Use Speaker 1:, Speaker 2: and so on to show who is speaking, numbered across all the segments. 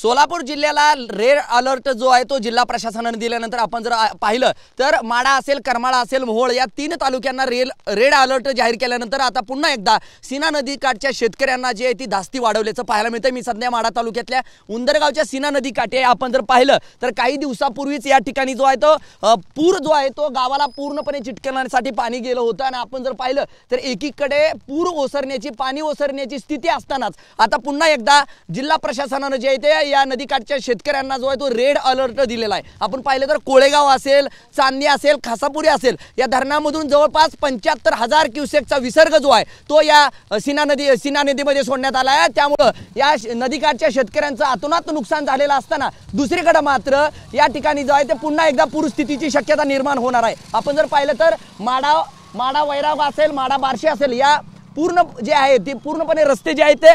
Speaker 1: सोलापूर जिल्ह्याला red alert जो आहे तो जिल्हा प्रशासनाने दिल्यानंतर आपण जर पाहिलं तर माडा असेल, करमाळा असेल, मोहोळ या 3 तालुक्यांना रेड अलर्ट जाहीर केल्यानंतर आता पुन्हा एकदा सीना नदीकाठच्या शेतकऱ्यांना जे आहे ती धास्ती वाढवल्याचं पाहायला मिळतं। मी सध्या माडा तालुक्यातल्या उंदरगावच्या सीना नदीकाठी आपण जर पाहिलं तर काही दिवसापूर्वीच या ठिकाणी जो आहे तो पूर जो आहे तो गावाला पूर्णपणे चिटकण्यासाठी पाणी गेलं होतं आणि आपण जर पाहिलं तर एकीकडे पूर ओसरण्याची, पाणी ओसरण्याची स्थिती असतानाच आता पुन्हा एकदा जिल्हा प्रशासनाने जे आहे ते या नदीकाठच्या शेतकऱ्यांना जो आहे तो रेड अलर्ट दिलेला आहे। आपण पाहिलं तर कोळेगाव असेल, चांदणी असेल, खासापुरी असेल या धरणामधून जवळपास 75,000 क्युसेकचा विसर्ग जो आहे तो या सीना नदीमध्ये सोडण्यात आला आहे। त्यामुळे या नदीकाठच्या शेतकऱ्यांचं अतोनात नुकसान झालेलं असताना दुसरीकडे मात्र या ठिकाणी जो आहे ते पुन्हा एकदा पूरस्थितीची शक्यता निर्माण होणार आहे। आपण जर पाहिलं तर माडा वैराग असेल, माडा बार्शी असेल या पूर्ण जे आहे ते पूर्णपणे रस्ते जे आहेत ते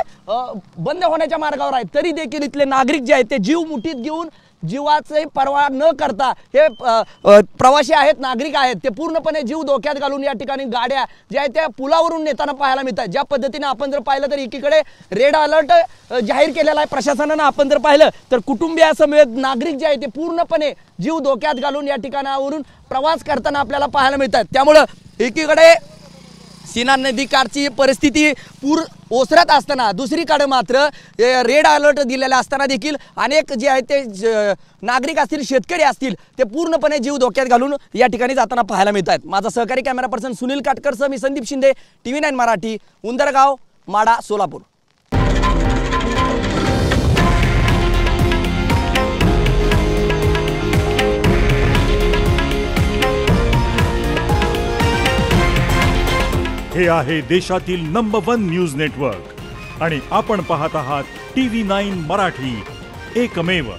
Speaker 1: बंद होण्याच्या मार्गावर आहेत। तरी देखील इथले नागरिक जे आहेत ते जीव मुठीत घेऊन जीवाचे पर्वा न करता हे प्रवासी आहेत, नागरिक आहेत ते पूर्णपणे जीव धोक्यात घालून या ठिकाणी गाड्या ज्या आहेत त्या पुलावरून नेताना पाहायला मिळतात। ज्या पद्धतीने आपण जर पाहिलं तर एकीकडे रेड अलर्ट जाहीर केलेला आहे प्रशासनाने, आपण जर पाहिलं तर कुटुंबियासमेत नागरिक जे आहेत ते पूर्णपणे जीव धोक्यात घालून या ठिकाणावरून प्रवास करताना आपल्याला पाहायला मिळतात। त्यामुळे एकीकडे सीना नदीकाठची परिस्थिती पूर ओसरत असताना दुसरीकडे मात्र रेड अलर्ट दिलेला असताना देखील अनेक जे आहेत ते नागरिक असतील, शेतकरी असतील ते पूर्णपणे जीव धोक्यात घालून या ठिकाणी जाताना पाहायला मिळतात। माझा सहकारी कॅमेरा पर्सन सुनील काटकरसह मी संदीप शिंदे, TV9 मराठी, उंदरगाव, माडा, सोलापूर।
Speaker 2: हे आहे देशातील नंबर 1 न्यूज नेटवर्क आणि आपण पाहत आहात TV9 मराठी, एकमेव।